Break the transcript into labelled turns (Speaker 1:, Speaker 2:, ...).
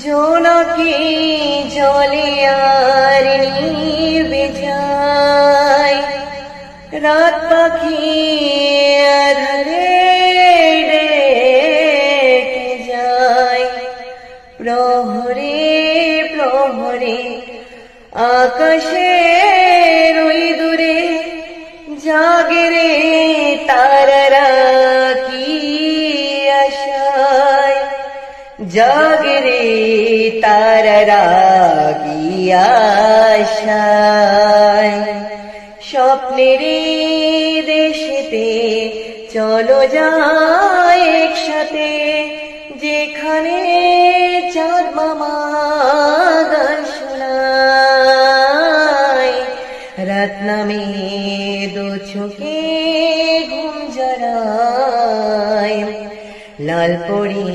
Speaker 1: জোনাকি জলে আর নিভে যায়, রাত পাখি আঁধারে ডেকে যায়। প্রহরে প্রহরে আকাশের ওই দূরে জাগে রে তারারা কি আশায়, জাগে রে তারারা কি আশায়। স্বপ্নের দেশেতে চলো যাই একসাথে, যেখানে চাঁদ মামা গান শোনায়, রাত নামে দু চোখে ঘুম জড়ায়। লাল পরি